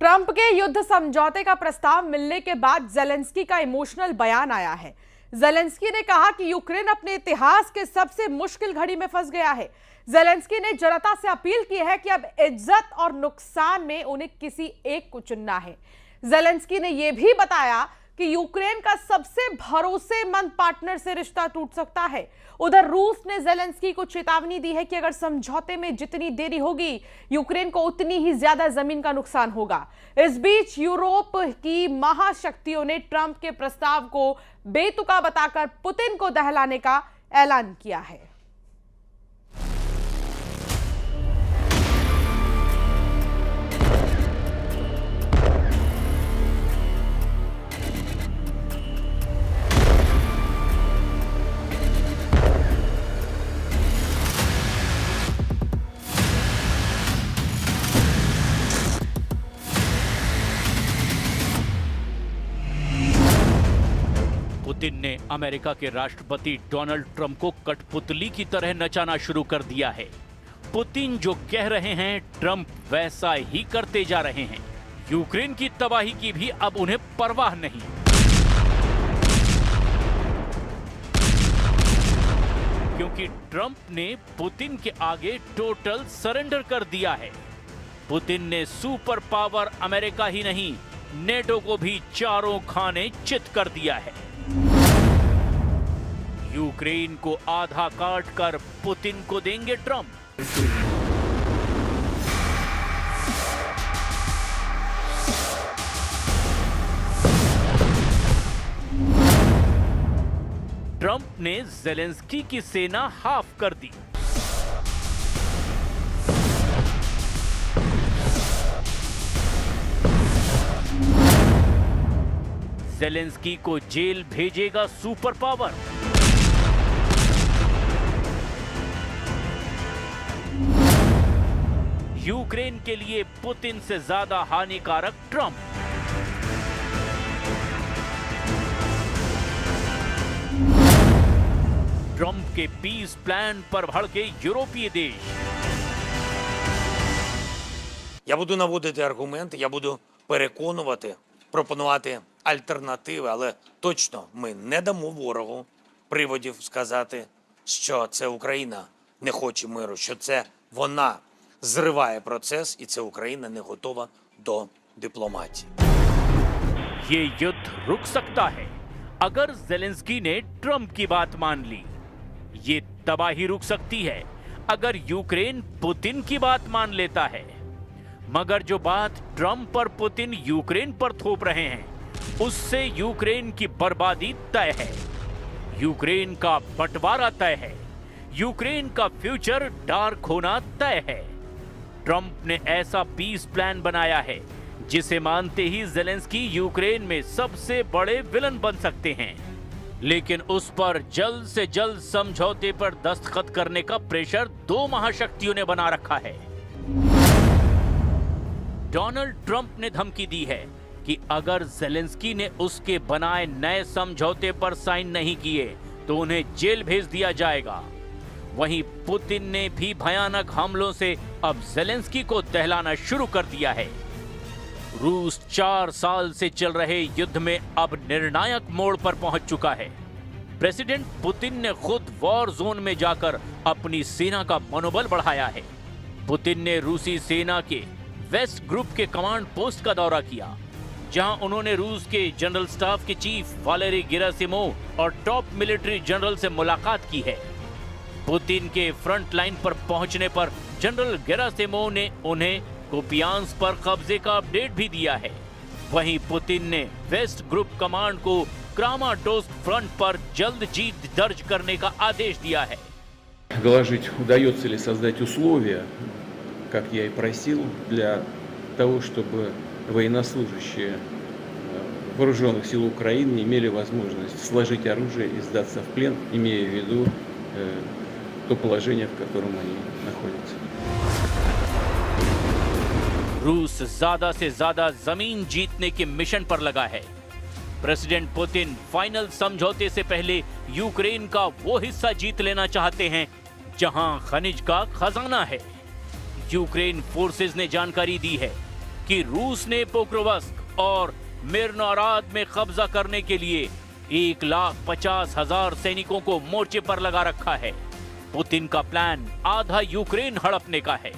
Trump के युद्ध समझौते का प्रस्ताव मिलने के बाद जेलेंस्की का इमोशनल बयान आया है। जेलेंस्की ने कहा कि यूक्रेन अपने इतिहास के सबसे मुश्किल घड़ी में फंस गया है। जेलेंस्की ने जनता से अपील की है कि अब इज्जत और नुकसान में उन्हें किसी एक को चुनना है। जेलेंस्की ने यह भी बताया कि यूक्रेन का सबसे भरोसेमंद पार्टनर से रिश्ता टूट सकता है। उधर रूस ने जेलेंस्की को चेतावनी दी है कि अगर समझौते में जितनी देरी होगी, यूक्रेन को उतनी ही ज्यादा जमीन का नुकसान होगा। इस बीच यूरोप की महाशक्तियों ने ट्रंप के प्रस्ताव को बेतुका बताकर पुतिन को दहलाने का ऐलान किया है। पुतिन ने अमेरिका के राष्ट्रपति डोनाल्ड ट्रंप को कठपुतली की तरह नचाना शुरू कर दिया है। पुतिन जो कह रहे हैं, ट्रंप वैसा ही करते जा रहे हैं। यूक्रेन की तबाही की भी अब उन्हें परवाह नहीं। क्योंकि ट्रंप ने पुतिन के आगे टोटल सरेंडर कर दिया है। पुतिन ने सुपर पावर अमेरिका ही नहीं, नेटो को भी चारों खाने चित कर दिया है। यूक्रेन को आधा काट कर पुतिन को देंगे ट्रंप। ट्रंप ने जेलेंस्की की सेना हाफ कर दी। जेलेंस्की को जेल भेजेगा सुपर पावर। यूक्रेन के लिए पुतिन से ज्यादा हानिकारक ट्रंप। ट्रंप के पीस प्लान पर भड़के यूरोपीय देश। Я буду наводити аргументи, я буду переконувати, пропонувати альтернативи, але точно ми не дамо ворогу приводів сказати, що це Україна не хоче миру, що це вона зриває процес і це Україна не готова до дипломатії. ये युद्ध रुक सकता है अगर जेलेंस्की ने ट्रंप की बात मान ली। ये तबाही रुक सकती है अगर यूक्रेन पुतिन की बात मान लेता है। मगर जो बात ट्रंप और पुतिन यूक्रेन पर थोप रहे हैं, उससे यूक्रेन की बर्बादी तय है। यूक्रेन का बंटवारा तय है। यूक्रेन का फ्यूचर डार्क होना तय है। ट्रंप ने ऐसा पीस प्लान बनाया है जिसे मानते ही जेलेंस्की यूक्रेन में सबसे बड़े विलन बन सकते हैं। लेकिन उस पर जल्द से जल्द समझौते पर दस्तखत करने का प्रेशर दो महाशक्तियों ने बना रखा है। डोनाल्ड ट्रंप ने धमकी दी है कि अगर जेलेंस्की ने उसके बनाए नए समझौते पर साइन नहीं किए तो उन्हें जेल भेज दिया जाएगा। वहीं पुतिन ने भी भयानक हमलों से अब जेलेंस्की को दहलाना शुरू कर दिया है। रूस 4 साल से चल रहे युद्ध में अब निर्णायक मोड़ पर पहुंच चुका है। प्रेसिडेंट पुतिन ने खुद वॉर जोन में जाकर अपनी सेना का मनोबल बढ़ाया है। पुतिन ने रूसी सेना के वेस्ट ग्रुप के कमांड पोस्ट का दौरा किया, जहां उन्होंने रूस के जनरल स्टाफ के चीफ वालेरी गेरासिमोव और टॉप मिलिट्री जनरल से मुलाकात की है। पुतिन के फ्रंट लाइन पर पहुंचने पर जनरल गेरासिमोव ने उन्हें कुपियांस्क पर कब्जे का अपडेट भी दिया है। वहीं पुतिन ने वेस्ट ग्रुप कमांड को क्रामाटोर्स्क फ्रंट पर जल्द जीत दर्ज करने का आदेश दिया है। Доложить, удается ли создать условия, как я и просил, для того, чтобы военнослужащие вооруженных сил Украины имели возможность сложить оружие и сдаться в плен, имея в виду то положение, в котором они находятся. रूस ज्यादा से ज्यादा जमीन जीतने के मिशन पर लगा है। प्रेसिडेंट पुतिन फाइनल समझौते से पहले यूक्रेन का वो हिस्सा जीत लेना चाहते हैं जहां खनिज का खजाना है। यूक्रेन फोर्सेस ने जानकारी दी है कि रूस ने पोक्रोवस्क और मिर्नोराद में कब्जा करने के लिए 1,50,000 सैनिकों को मोर्चे पर लगा रखा है। पुतिन का प्लान आधा यूक्रेन हड़पने का है।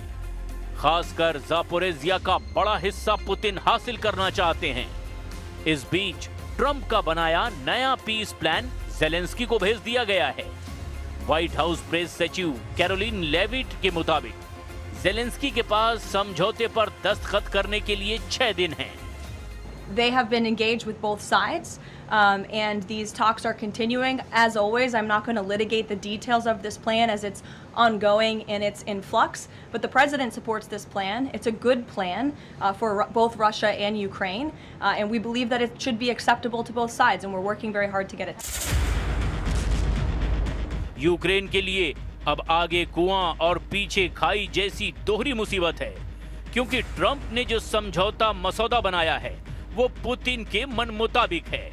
खासकर जापोरेजिया का बड़ा हिस्सा पुतिन हासिल करना चाहते हैं। इस बीच ट्रंप का बनाया नया पीस प्लान ज़ेलेंस्की को भेज दिया गया है। व्हाइट हाउस प्रेस सचिव कैरोलिन लेविट के मुताबिक ज़ेलेंस्की के पास समझौते पर दस्तखत करने के लिए 6 दिन हैं। They have been engaged with both sides, and these talks are continuing. As always, I'm not going to litigate the details of this plan as it's ongoing and it's in flux. But the president supports this plan. It's a good plan for both Russia and Ukraine, and we believe that it should be acceptable to both sides, and we're working very hard to get it. Ukraine के लिए अब आगे कुआं और पीछे खाई जैसी दोहरी मुसीबत है, क्योंकि ट्रंप ने जो समझौता मसौदा बनाया है वो पुतिन के मन मुताबिक है।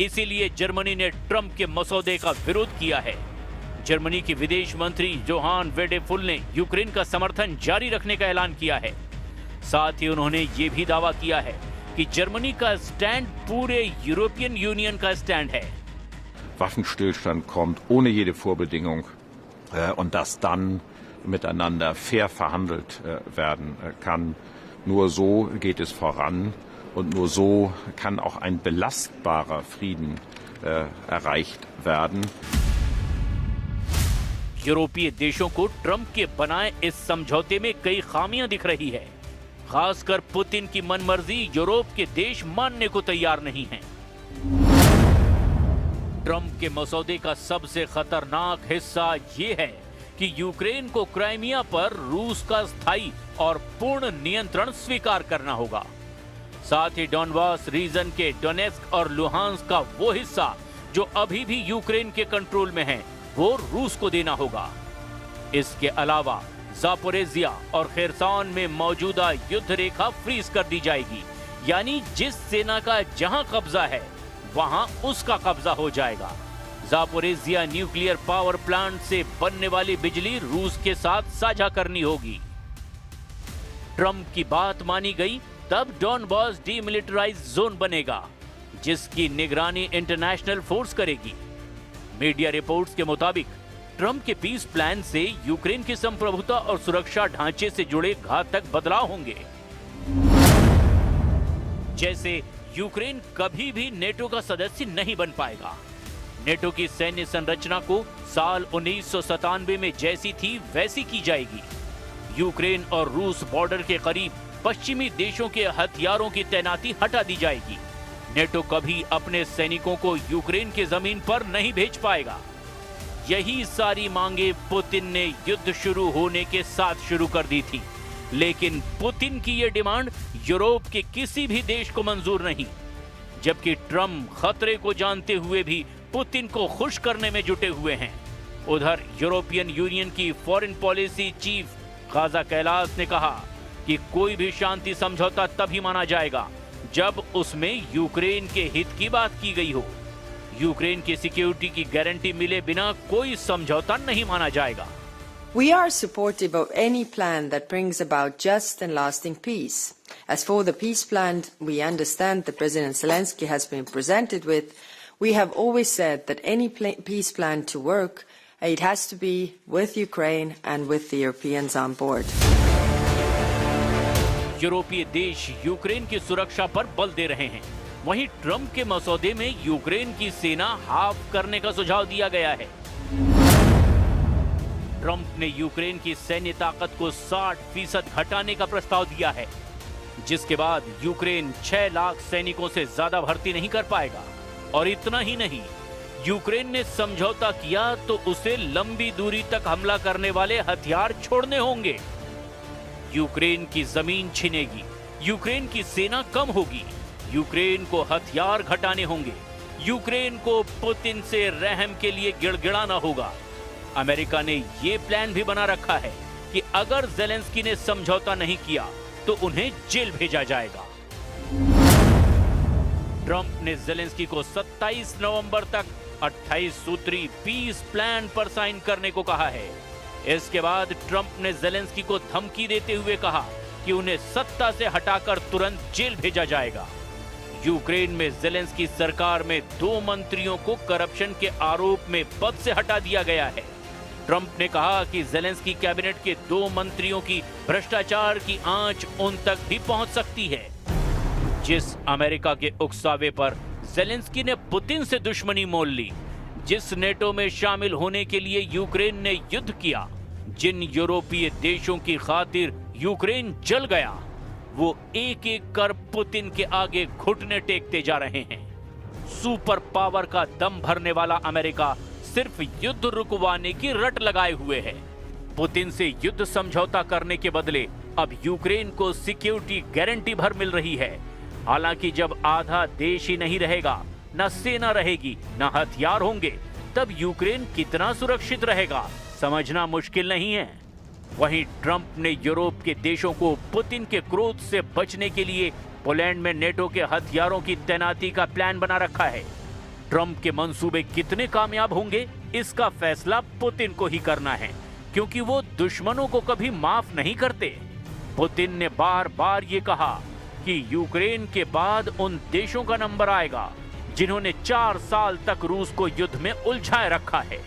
इसीलिए जर्मनी ने ट्रंप के मसौदे का विरोध किया है। जर्मनी की विदेश मंत्री जोहान वेडेफुल ने यूक्रेन का समर्थन जारी रखने का ऐलान किया है। साथ ही उन्होंने ये भी दावा किया है कि जर्मनी का स्टैंड पूरे यूरोपियन यूनियन का स्टैंड है। Waffenstillstand kommt ohne jede Vorbedingung und dass dann miteinander fair verhandelt werden kann. Nur so geht es voran und nur so kann auch ein belastbarer Frieden erreicht werden. यूरोपीय देशों को Trump के बनाए इस समझौते में कई खामियां दिख रही है। खासकर पुतिन की मनमर्जी यूरोप के देश मानने को तैयार नहीं हैं। ट्रंप के मसौदे का सबसे खतरनाक हिस्सा ये है कि यूक्रेन को क्राइमिया पर रूस का स्थायी और पूर्ण नियंत्रण स्वीकार करना होगा। साथ ही डॉनबास रीजन के डोनेस्क और लुहांस्क का वो हिस्सा जो अभी भी यूक्रेन के कंट्रोल में है, वो रूस को देना होगा। इसके अलावा जापोरेजिया और खेरसान में मौजूदा युद्ध रेखा फ्रीज कर दी जाएगी, यानी जिस सेना का जहां कब्जा है वहां उसका कब्जा हो जाएगा। जापोरेजिया न्यूक्लियर पावर प्लांट से बनने वाली बिजली रूस के साथ साझा करनी होगी। ट्रंप की बात मानी गई तब डॉनबास डीमिलिटराइज जोन बनेगा, जिसकी निगरानी इंटरनेशनल फोर्स करेगी। मीडिया रिपोर्ट्स के मुताबिक ट्रंप के पीस प्लान से यूक्रेन की संप्रभुता और सुरक्षा ढांचे से जुड़े घातक बदलाव होंगे। जैसे यूक्रेन कभी भी नेटो का सदस्य नहीं बन पाएगा। नेटो की सैन्य संरचना को साल 1997 में जैसी थी वैसी की जाएगी। यूक्रेन और रूस बॉर्डर के करीब पश्चिमी देशों के हथियारों की तैनाती हटा दी जाएगी। नेटो कभी अपने सैनिकों को यूक्रेन की जमीन पर नहीं भेज पाएगा। यही सारी मांगे पुतिन ने युद्ध शुरू होने के साथ शुरू कर दी थी, लेकिन पुतिन की यह डिमांड यूरोप के किसी भी देश को मंजूर नहीं। जबकि ट्रंप खतरे को जानते हुए भी पुतिन को खुश करने में जुटे हुए हैं। उधर यूरोपियन यूनियन की foreign policy chief Kaja Kallas ने कहा कि कोई भी शांति समझौता तभी माना जाएगा जब उसमें यूक्रेन के हित की बात की गई हो। यूक्रेन की सिक्योरिटी की गारंटी मिले बिना कोई समझौता नहीं माना जाएगा। We are supportive of any plan that brings about just and lasting peace. As for the peace plan we understand that President Zelensky has been presented with, we have always said that any peace plan to work, it has to be with Ukraine and with the Europeans on board. यूरोपीय देश Ukraine की सुरक्षा पर बल दे रहे हैं। वहीं Trump के मसौदे में यूक्रेन की सेना हाफ करने का सुझाव दिया गया है। ट्रंप ने यूक्रेन की सैन्य ताकत को 60% घटाने का प्रस्ताव दिया है, जिसके बाद यूक्रेन 6 लाख सैनिकों से ज्यादा भर्ती नहीं कर पाएगा। और इतना ही नहीं, यूक्रेन ने समझौता किया तो उसे लंबी दूरी तक हमला करने वाले हथियार छोड़ने होंगे। यूक्रेन की जमीन छिनेगी, यूक्रेन की सेना कम होगी, यूक्रेन को हथियार घटाने होंगे, यूक्रेन को पुतिन से रहम के लिए गिड़गिड़ाना होगा। अमेरिका ने ये प्लान भी बना रखा है कि अगर ज़ेलेंस्की ने समझौता नहीं किया तो उन्हें जेल भेजा जाएगा। ट्रंप ने ज़ेलेंस्की को 27 नवंबर तक 28 सूत्री पीस प्लान पर साइन करने को कहा है। इसके बाद ट्रंप ने ज़ेलेंस्की को धमकी देते हुए कहा कि उन्हें सत्ता से हटाकर तुरंत जेल भेजा जाएगा। यूक्रेन में जेलेंस्की सरकार में 2 मंत्रियों को करप्शन के आरोप में पद से हटा दिया गया है। ट्रंप ने कहा कि जेलेंस्की कैबिनेट के 2 मंत्रियों की भ्रष्टाचार की आंच उन तक भी पहुंच सकती है। जिस अमेरिका के उकसावे पर जेलेंस्की ने पुतिन से दुश्मनी मोल ली, जिस नेटो में शामिल होने के लिए यूक्रेन ने युद्ध किया, जिन यूरोपीय देशों की खातिर यूक्रेन जल गया, वो एक एक कर पुतिन के आगे घुटने टेकते जा रहे हैं। सुपर पावर का दम भरने वाला अमेरिका सिर्फ युद्ध रुकवाने की रट लगाए हुए है। पुतिन से युद्ध समझौता करने के बदले अब यूक्रेन को सिक्योरिटी गारंटी भर मिल रही है। हालांकि जब आधा देश ही नहीं रहेगा, न सेना रहेगी, न हथियार होंगे, तब यूक्रेन कितना सुरक्षित रहेगा, समझना मुश्किल नहीं है। वहीं ट्रंप ने यूरोप के देशों को पुतिन के क्रोध से बचने के लिए पोलैंड में नेटो के हथियारों की तैनाती का प्लान बना रखा है। ट्रंप के मंसूबे कितने कामयाब होंगे, इसका फैसला पुतिन को ही करना है, क्योंकि वो दुश्मनों को कभी माफ नहीं करते। पुतिन ने बार बार ये कहा कि यूक्रेन के बाद उन देशों का नंबर आएगा जिन्होंने 4 साल तक रूस को युद्ध में उलझाए रखा है।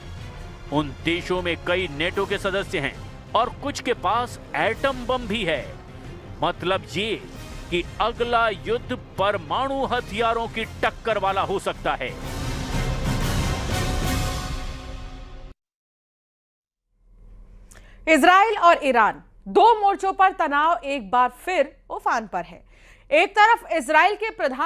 उन देशों में कई नेटो के सदस्य हैं और कुछ के पास एटम बम भी है। मतलब ये कि अगला युद्ध परमाणु हथियारों की टक्कर वाला हो सकता है। इजराइल और ईरान 2 मोर्चों पर तनाव एक बार फिर उफान पर है। एक तरफ इजराइल के प्रधान